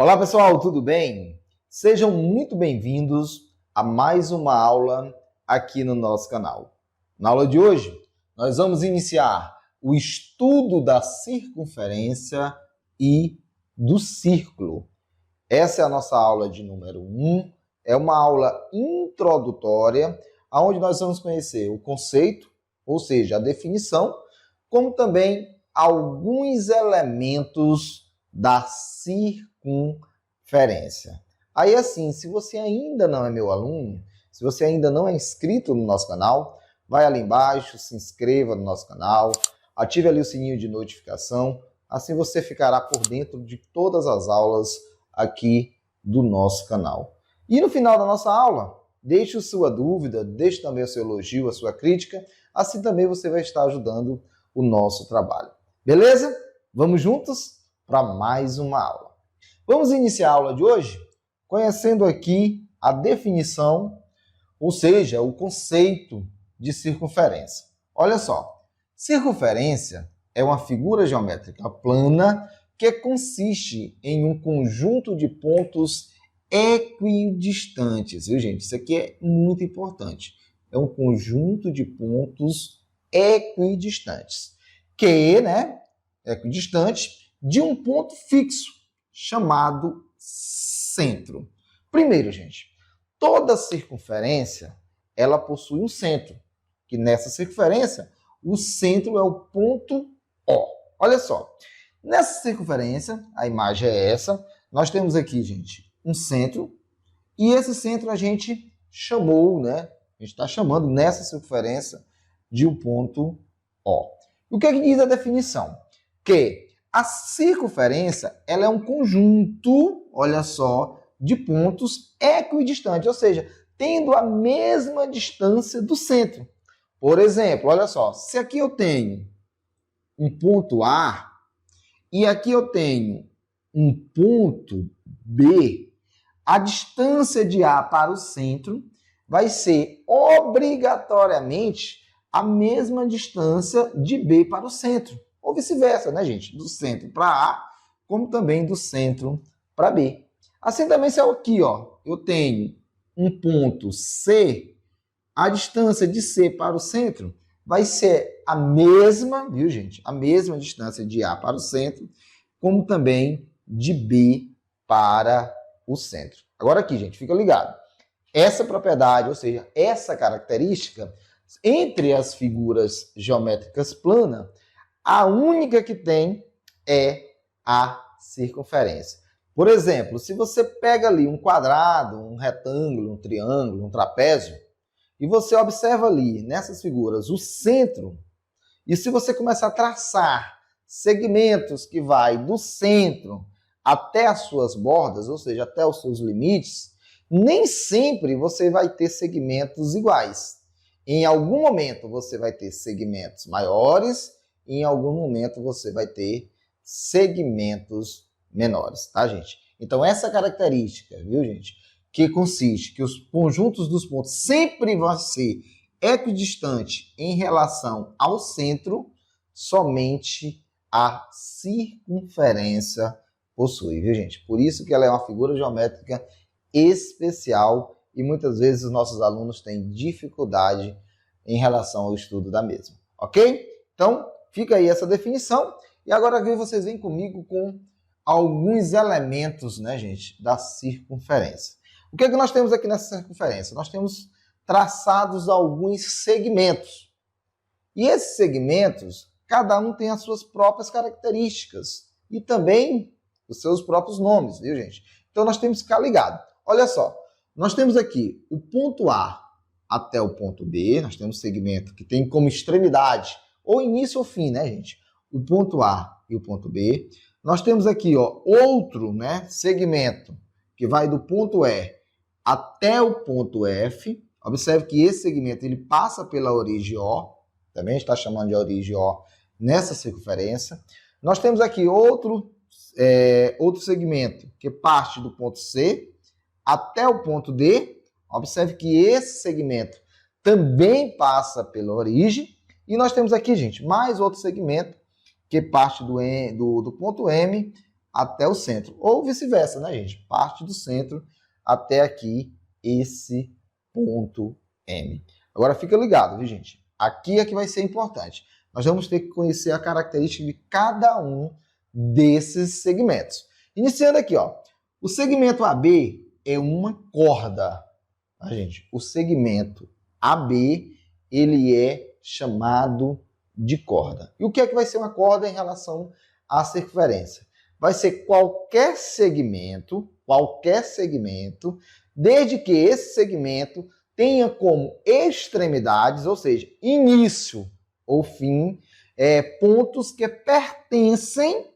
Olá pessoal, tudo bem? Sejam muito bem-vindos a mais uma aula aqui no nosso canal. Na aula de hoje, nós vamos iniciar o estudo da circunferência e do círculo. Essa é a nossa aula de número 1, é uma aula introdutória, onde nós vamos conhecer o conceito, ou seja, a definição, como também alguns elementos da circunferência. Aí assim, se você ainda não é meu aluno, se você ainda não é inscrito no nosso canal, vai ali embaixo, se inscreva no nosso canal, ative ali o sininho de notificação, assim você ficará por dentro de todas as aulas aqui do nosso canal. E no final da nossa aula, deixe a sua dúvida, deixe também o seu elogio, a sua crítica, assim também você vai estar ajudando o nosso trabalho. Beleza? Vamos juntos para mais uma aula. Vamos iniciar a aula de hoje conhecendo aqui a definição, ou seja, o conceito de circunferência. Olha só, circunferência é uma figura geométrica plana que consiste em um conjunto de pontos equidistantes, viu gente? Isso aqui é muito importante. É um conjunto de pontos equidistantes, equidistante de um ponto fixo, chamado centro. Primeiro, gente, toda circunferência, ela possui um centro, que nessa circunferência, o centro é o ponto O. Olha só, nessa circunferência, a imagem é essa, nós temos aqui, gente, um centro, e esse centro a gente chamou, a gente está chamando nessa circunferência de um ponto O. O que é que diz a definição? Que a circunferência ela é um conjunto, olha só, de pontos equidistantes, ou seja, tendo a mesma distância do centro. Por exemplo, olha só, se aqui eu tenho um ponto A e aqui eu tenho um ponto B, a distância de A para o centro vai ser obrigatoriamente a mesma distância de B para o centro. Ou vice-versa, né, gente? Do centro para A, como também do centro para B. Assim também, se aqui, ó, eu tenho um ponto C, a distância de C para o centro vai ser a mesma, viu, gente? A mesma distância de A para o centro, como também de B para o centro. Agora aqui, gente, fica ligado. Essa propriedade, ou seja, essa característica, entre as figuras geométricas planas, a única que tem é a circunferência. Por exemplo, se você pega ali um quadrado, um retângulo, um triângulo, um trapézio, e você observa ali, nessas figuras, o centro, e se você começar a traçar segmentos que vai do centro até as suas bordas, ou seja, até os seus limites, nem sempre você vai ter segmentos iguais. Em algum momento você vai ter segmentos maiores, e em algum momento você vai ter segmentos menores, tá, gente? Então, essa característica, viu, gente, que consiste que os conjuntos dos pontos sempre vão ser equidistantes em relação ao centro, somente a circunferência possui, viu, gente? Por isso que ela é uma figura geométrica especial e muitas vezes os nossos alunos têm dificuldade em relação ao estudo da mesma, ok? Então, fica aí essa definição. E agora aqui vocês vêm comigo com alguns elementos, né, gente, da circunferência. O que é que nós temos aqui nessa circunferência? Nós temos traçados alguns segmentos. E esses segmentos, cada um tem as suas próprias características e também os seus próprios nomes, viu, gente? Então, nós temos que ficar ligado. Olha só, nós temos aqui o ponto A até o ponto B, nós temos um segmento que tem como extremidade, ou início ou fim, né, gente? O ponto A e o ponto B. Nós temos aqui, ó, outro, né, segmento que vai do ponto E até o ponto F. Observe que esse segmento ele passa pela origem O, também está chamando de origem O nessa circunferência. Nós temos aqui outro segmento que parte do ponto C até o ponto D. Observe que esse segmento também passa pela origem. E nós temos aqui, gente, mais outro segmento que parte do ponto M até o centro. Ou vice-versa, né, gente? Parte do centro até aqui, esse ponto M. Agora fica ligado, viu, gente? Aqui é que vai ser importante. Nós vamos ter que conhecer a característica de cada um desses segmentos. Iniciando aqui, ó. O segmento AB é uma corda, tá, gente? O segmento AB, ele é chamado de corda. E o que é que vai ser uma corda em relação à circunferência? Vai ser qualquer segmento, desde que esse segmento tenha como extremidades, ou seja, início ou fim, pontos que pertencem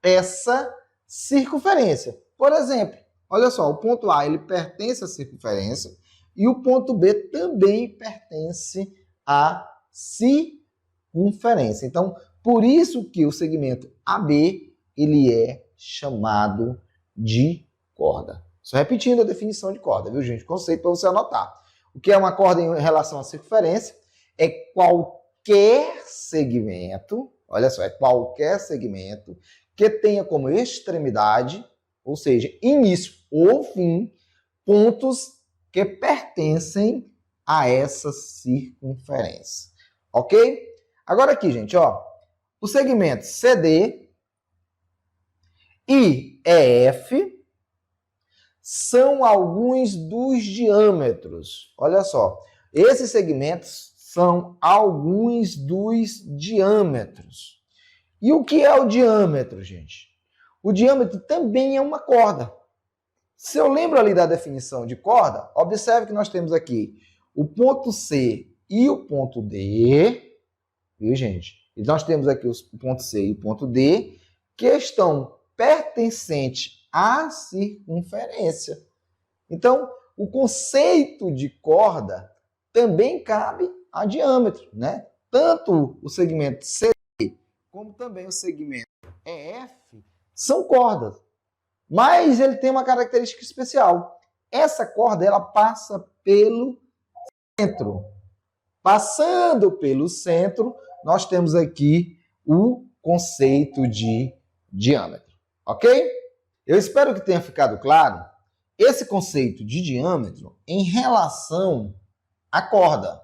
a essa circunferência. Por exemplo, olha só, o ponto A ele pertence à circunferência e o ponto B também pertence à circunferência. Então, por isso que o segmento AB ele é chamado de corda. Só repetindo a definição de corda, viu, gente? Conceito para você anotar. O que é uma corda em relação à circunferência? É qualquer segmento, olha só, é qualquer segmento que tenha como extremidade, ou seja, início ou fim, pontos que pertencem a essa circunferência. Ok? Agora aqui, gente, ó, o segmento CD e EF são alguns dos diâmetros. Olha só, esses segmentos são alguns dos diâmetros. E o que é o diâmetro, gente? O diâmetro também é uma corda. Se eu lembro ali da definição de corda, observe que nós temos aqui o ponto C e o ponto D, viu, gente? E nós temos aqui o ponto C e o ponto D, que estão pertencentes à circunferência. Então, o conceito de corda também cabe a diâmetro, né? Tanto o segmento CD como também o segmento EF são cordas. Mas ele tem uma característica especial. Essa corda ela passa pelo centro. Passando pelo centro, nós temos aqui o conceito de diâmetro. Ok? Eu espero que tenha ficado claro esse conceito de diâmetro em relação à corda.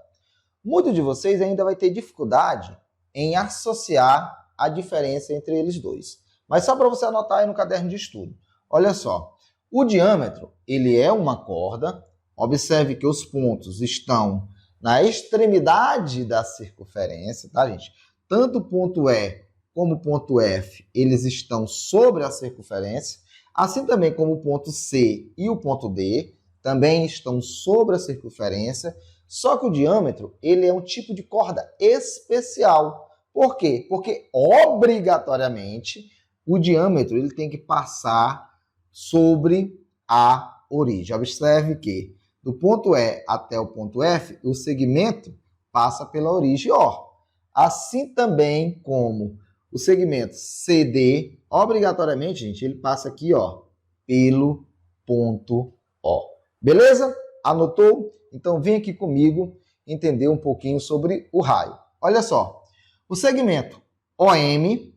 Muitos de vocês ainda vai ter dificuldade em associar a diferença entre eles dois. Mas só para você anotar aí no caderno de estudo. Olha só, o diâmetro ele é uma corda. Observe que os pontos estão na extremidade da circunferência, tá, gente? Tanto o ponto E como o ponto F, eles estão sobre a circunferência, assim também como o ponto C e o ponto D também estão sobre a circunferência, só que o diâmetro ele é um tipo de corda especial. Por quê? Porque obrigatoriamente o diâmetro ele tem que passar sobre a origem. Observe que do ponto E até o ponto F, o segmento passa pela origem O. Assim também como o segmento CD, obrigatoriamente, gente, ele passa aqui, ó, pelo ponto O. Beleza? Anotou? Então vem aqui comigo entender um pouquinho sobre o raio. Olha só, o segmento OM,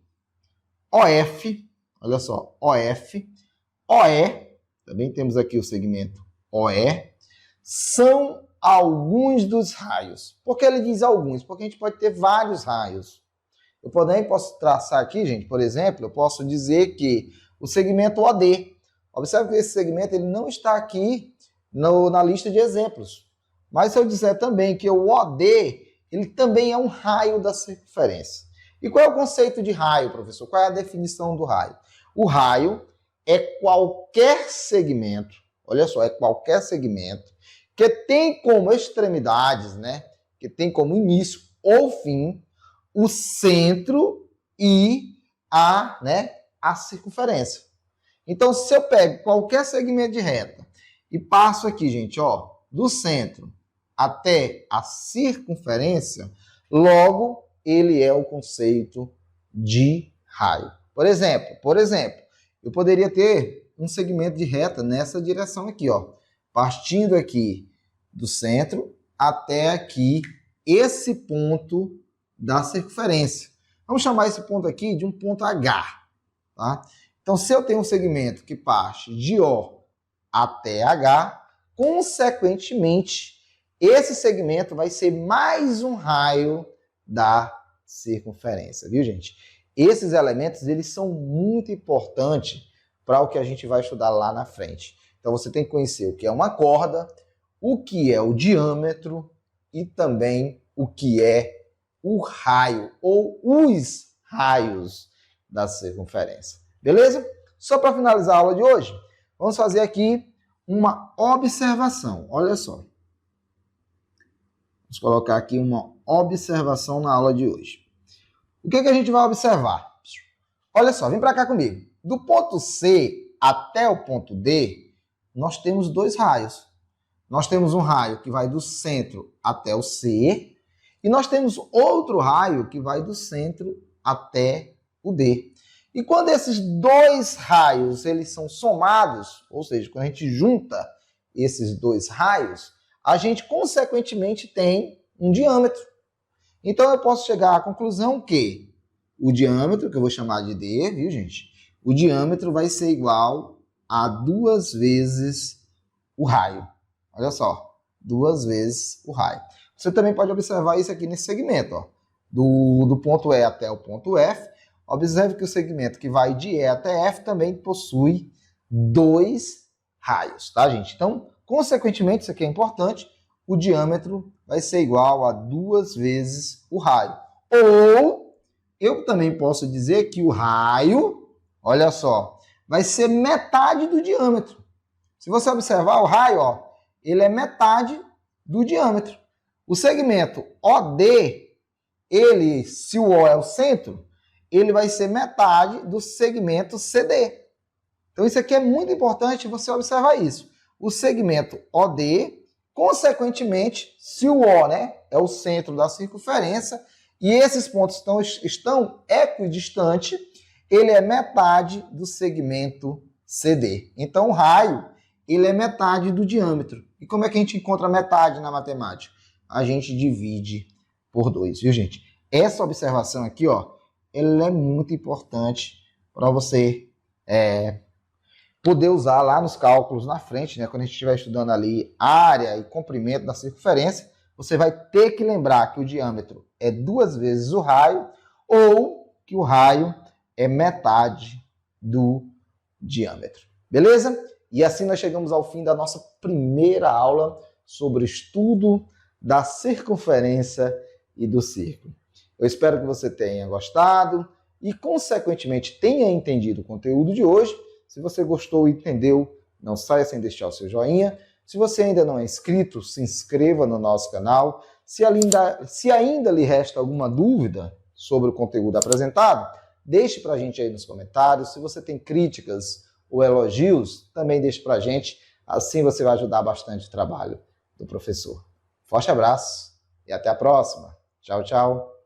OF, olha só, OF, OE, também temos aqui o segmento OE, são alguns dos raios. Por que ele diz alguns? Porque a gente pode ter vários raios. Eu também posso traçar aqui, gente, por exemplo, eu posso dizer que o segmento OD, observe que esse segmento ele não está aqui na lista de exemplos. Mas se eu disser também que o OD, ele também é um raio da circunferência. E qual é o conceito de raio, professor? Qual é a definição do raio? O raio é qualquer segmento, olha só, é qualquer segmento que tem como extremidades, né, que tem como início ou fim o centro e a circunferência. Então, se eu pego qualquer segmento de reta e passo aqui, gente, ó, do centro até a circunferência, logo ele é o conceito de raio. Por exemplo, eu poderia ter um segmento de reta nessa direção aqui, ó, partindo aqui do centro até aqui esse ponto da circunferência. Vamos chamar esse ponto aqui de um ponto H, tá? Então, se eu tenho um segmento que parte de O até H, consequentemente, esse segmento vai ser mais um raio da circunferência, viu, gente? Esses elementos, eles são muito importantes para o que a gente vai estudar lá na frente. Então, você tem que conhecer o que é uma corda, o que é o diâmetro e também o que é o raio ou os raios da circunferência. Beleza? Só para finalizar a aula de hoje, vamos fazer aqui uma observação. Olha só. Vamos colocar aqui uma observação na aula de hoje. O que a gente vai observar? Olha só, vem para cá comigo. Do ponto C até o ponto D, nós temos dois raios. Nós temos um raio que vai do centro até o C e nós temos outro raio que vai do centro até o D. E quando esses dois raios eles são somados, ou seja, quando a gente junta esses dois raios, a gente consequentemente tem um diâmetro. Então eu posso chegar à conclusão que o diâmetro, que eu vou chamar de D, viu, gente? O diâmetro vai ser igual a 2 vezes o raio. Olha só, 2 vezes o raio. Você também pode observar isso aqui nesse segmento, ó. Do ponto E até o ponto F. Observe que o segmento que vai de E até F também possui 2 raios, tá, gente? Então, consequentemente, isso aqui é importante, o diâmetro vai ser igual a 2 vezes o raio. Ou, eu também posso dizer que o raio, olha só, vai ser metade do diâmetro. Se você observar o raio, ó, ele é metade do diâmetro. O segmento OD, ele, se o O é o centro, ele vai ser metade do segmento CD. Então, isso aqui é muito importante você observar isso. O segmento OD, consequentemente, se o O, né, é o centro da circunferência e esses pontos estão equidistantes, ele é metade do segmento CD. Então, o raio, ele é metade do diâmetro. E como é que a gente encontra metade na matemática? A gente divide por 2, viu, gente? Essa observação aqui, ó, ela é muito importante para você poder usar lá nos cálculos na frente, né? Quando a gente estiver estudando ali área e comprimento da circunferência, você vai ter que lembrar que o diâmetro é 2 vezes o raio ou que o raio é metade do diâmetro. Beleza? E assim nós chegamos ao fim da nossa primeira aula sobre o estudo da circunferência e do círculo. Eu espero que você tenha gostado e, consequentemente, tenha entendido o conteúdo de hoje. Se você gostou e entendeu, não saia sem deixar o seu joinha. Se você ainda não é inscrito, se inscreva no nosso canal. Se ainda lhe resta alguma dúvida sobre o conteúdo apresentado, deixe para a gente aí nos comentários. Se você tem críticas ou elogios, também deixe para a gente. Assim você vai ajudar bastante o trabalho do professor. Forte abraço e até a próxima. Tchau, tchau.